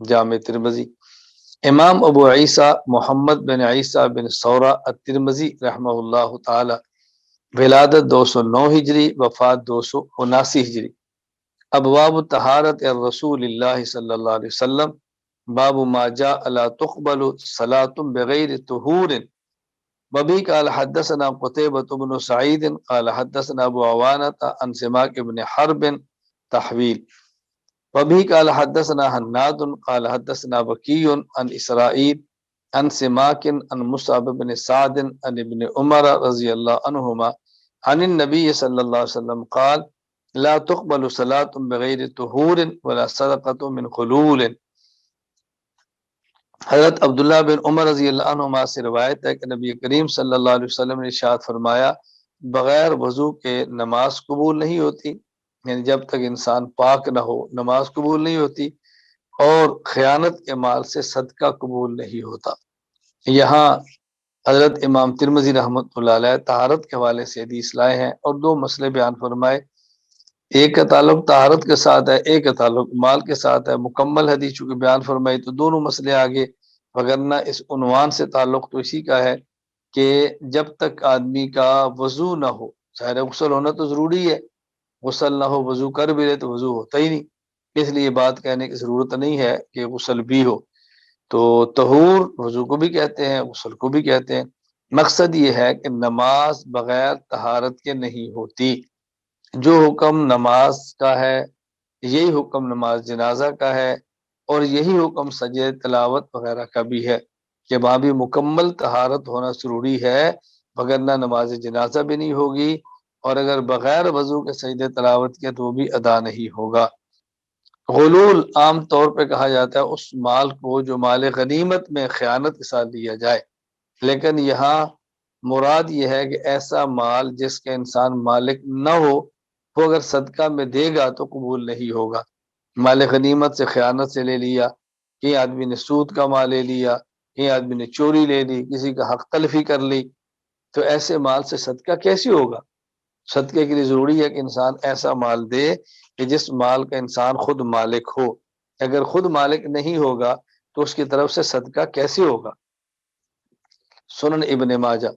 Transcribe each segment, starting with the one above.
جامع ترمذی۔ امام ابو عیسیٰ محمد بن عیسیٰ بن سورہ الترمذی رحمہ اللہ تعالی، ولادت 209 ہجری، وفات 279 ہجری۔ ابواب طہارت الرسول اللہ صلی اللہ علیہ وسلم، باب ما جاء لا تقبل صلاة بغیر طہور۔ وبه قال حدثنا قتيبة بن سعيد قال حدثنا ابو عوانة عن سماك بن حرب تحویل۔ وبه قال حدثنا حناد قال حدثنا بكي عن اسرائيل عن سماك عن مصعب بن سعد عن ابن عمر رضی اللہ عنہما عن النبي صلی اللہ علیہ وسلم قال لا تقبل صلاة بغیر طہور ولا صدقة من خلول۔ حضرت عبداللہ بن عمر رضی اللہ عنہما سے روایت ہے کہ نبی کریم صلی اللہ علیہ وسلم نے ارشاد فرمایا بغیر وضو کے نماز قبول نہیں ہوتی، یعنی جب تک انسان پاک نہ ہو نماز قبول نہیں ہوتی، اور خیانت کے مال سے صدقہ قبول نہیں ہوتا۔ یہاں حضرت امام ترمذی رحمۃ اللہ علیہ طہارت کے حوالے سے حدیث لائے ہیں اور دو مسئلے بیان فرمائے، ایک کا تعلق طہارت کے ساتھ ہے، ایک کا تعلق مال کے ساتھ ہے۔ مکمل حدیث چونکہ بیان فرمائی تو دونوں مسئلے آگے، وگرنہ اس عنوان سے تعلق تو اسی کا ہے کہ جب تک آدمی کا وضو نہ ہو، ظاہر غسل ہونا تو ضروری ہے، غسل نہ ہو وضو کر بھی لے تو وضو ہوتا ہی نہیں، اس لیے بات کہنے کی ضرورت نہیں ہے کہ غسل بھی ہو۔ تو طہور وضو کو بھی کہتے ہیں، غسل کو بھی کہتے ہیں۔ مقصد یہ ہے کہ نماز بغیر طہارت کے نہیں ہوتی۔ جو حکم نماز کا ہے یہی حکم نماز جنازہ کا ہے، اور یہی حکم سجدہ تلاوت وغیرہ کا بھی ہے کہ وہاں بھی مکمل طہارت ہونا ضروری ہے، وگرنہ نماز جنازہ بھی نہیں ہوگی، اور اگر بغیر وضو کے سجدہ تلاوت کے تو وہ بھی ادا نہیں ہوگا۔ غلول عام طور پہ کہا جاتا ہے اس مال کو جو مال غنیمت میں خیانت کے ساتھ لیا جائے، لیکن یہاں مراد یہ ہے کہ ایسا مال جس کے انسان مالک نہ ہو، وہ اگر صدقہ میں دے گا تو قبول نہیں ہوگا۔ مال غنیمت سے خیانت سے لے لیا، کہیں آدمی نے سود کا مال لے لیا، کہیں آدمی نے چوری لے لی، کسی کا حق تلفی کر لی، تو ایسے مال سے صدقہ کیسے ہوگا؟ صدقے کے لیے ضروری ہے کہ انسان ایسا مال دے کہ جس مال کا انسان خود مالک ہو۔ اگر خود مالک نہیں ہوگا تو اس کی طرف سے صدقہ کیسے ہوگا؟ سنن ابن ماجہ،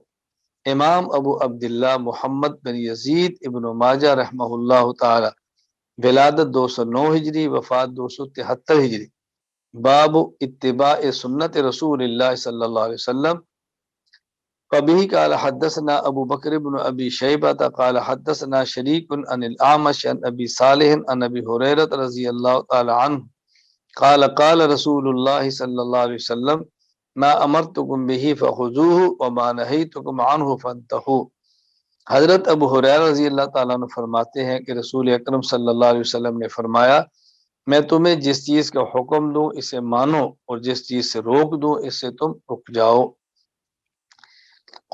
امام ابو عبداللہ محمد بن یزید ابن ماجہ رحمہ اللہ تعالی، ولادت 209 ہجری، وفات 273 ہجری۔ باب اتباع سنت رسول اللہ صلی اللہ علیہ وسلم۔ وبه قال حدثنا ابو بکر بن ابی شیبہ قال حدثنا شریک عن الاعمش عن ابی صالح عن ابی ہریرہ رضی اللہ تعالی عنہ قال قال رسول اللہ صلی اللہ علیہ وسلم ما امرتکم به فخذوه وما نهیتکم عنہ فانتہوا۔ حضرت ابو ہریرہ رضی اللہ تعالیٰ عنہ فرماتے ہیں کہ رسول اکرم صلی اللہ علیہ وسلم نے فرمایا میں تمہیں جس چیز کا حکم دوں اسے مانو، اور جس چیز سے روک دوں اس سے تم رک جاؤ۔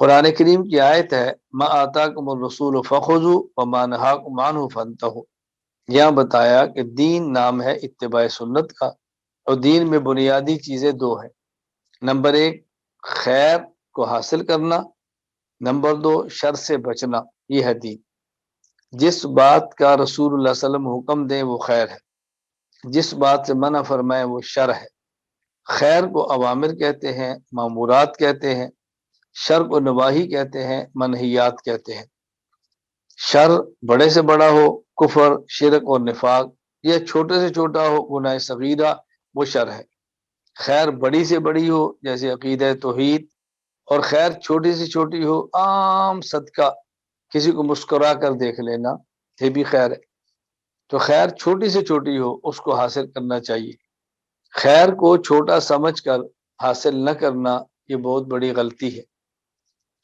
قرآن کریم کی آیت ہے ما آتاکم الرسول فخذوا وما نہاکم عنہ فانتہوا۔ یہاں بتایا کہ دین نام ہے اتباع سنت کا، اور دین میں بنیادی چیزیں دو ہیں، نمبر ایک خیر کو حاصل کرنا، نمبر دو شر سے بچنا۔ یہ ہے دین۔ جس بات کا رسول اللہ صلی اللہ علیہ وسلم حکم دیں وہ خیر ہے، جس بات سے منع فرمائے وہ شر ہے۔ خیر کو اوامر کہتے ہیں، مامورات کہتے ہیں، شر کو نواہی کہتے ہیں، منہیات کہتے ہیں۔ شر بڑے سے بڑا ہو، کفر، شرک اور نفاق، یا چھوٹے سے چھوٹا ہو، گناہ صغیرہ، وہ شر ہے۔ خیر بڑی سے بڑی ہو جیسے عقیدہ توحید، اور خیر چھوٹی سے چھوٹی ہو، عام صدقہ، کسی کو مسکرا کر دیکھ لینا، یہ بھی خیر ہے۔ تو خیر چھوٹی سے چھوٹی ہو اس کو حاصل کرنا چاہیے۔ خیر کو چھوٹا سمجھ کر حاصل نہ کرنا یہ بہت بڑی غلطی ہے،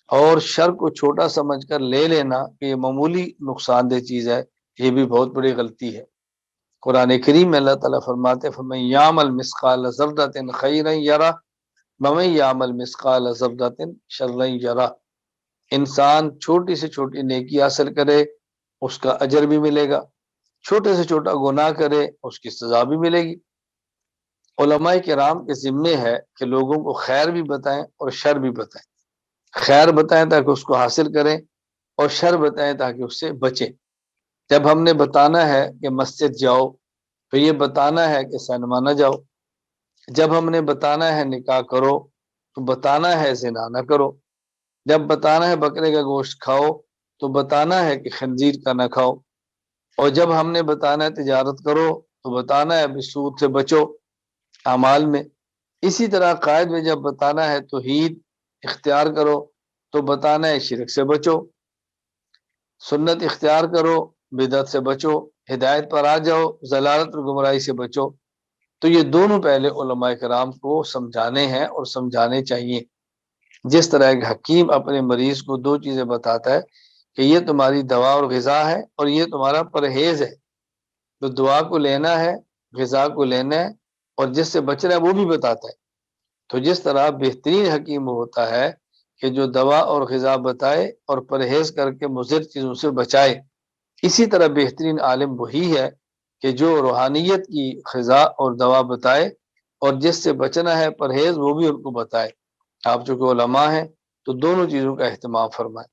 اور شر کو چھوٹا سمجھ کر لے لینا کہ یہ معمولی نقصان دہ چیز ہے، یہ بھی بہت بڑی غلطی ہے۔ قرآن کریم میں اللہ تعالیٰ فرماتے فَمَن يَعْمَلْ مِثْقَالَ ذَرَّةٍ خَيْرًا يَرَهُ وَمَن يَعْمَلْ مِثْقَالَ ذَرَّةٍ شَرًّا يَرَهُ۔ انسان چھوٹی سے چھوٹی نیکی حاصل کرے اس کا اجر بھی ملے گا، چھوٹے سے چھوٹا گناہ کرے اس کی سزا بھی ملے گی۔ علماء کرام کے ذمے ہے کہ لوگوں کو خیر بھی بتائیں اور شر بھی بتائیں۔ خیر بتائیں تاکہ اس کو حاصل کریں، اور شر بتائیں تاکہ اس سے بچیں۔ جب ہم نے بتانا ہے کہ مسجد جاؤ تو یہ بتانا ہے کہ سینما نہ جاؤ، جب ہم نے بتانا ہے نکاح کرو تو بتانا ہے زنا نہ کرو، جب بتانا ہے بکرے کا گوشت کھاؤ تو بتانا ہے کہ خنزیر کا نہ کھاؤ، اور جب ہم نے بتانا ہے تجارت کرو تو بتانا ہے ابھی سود سے بچو اعمال میں۔ اسی طرح قائد میں جب بتانا ہے توحید اختیار کرو تو بتانا ہے شرک سے بچو، سنت اختیار کرو بدعت سے بچو، ہدایت پر آ جاؤ ضلالت اور گمراہی سے بچو۔ تو یہ دونوں پہلے علماء کرام کو سمجھانے ہیں اور سمجھانے چاہیے۔ جس طرح ایک حکیم اپنے مریض کو دو چیزیں بتاتا ہے کہ یہ تمہاری دوا اور غذا ہے اور یہ تمہارا پرہیز ہے، تو دعا کو لینا ہے، غذا کو لینا ہے، اور جس سے بچنا ہے وہ بھی بتاتا ہے۔ تو جس طرح بہترین حکیم ہوتا ہے کہ جو دوا اور غذا بتائے اور پرہیز کر کے مضر چیزوں سے بچائے، اسی طرح بہترین عالم وہی ہے کہ جو روحانیت کی غذا اور دوا بتائے اور جس سے بچنا ہے پرہیز وہ بھی ان کو بتائے۔ آپ چونکہ علماء ہیں تو دونوں چیزوں کا اہتمام فرمائیں۔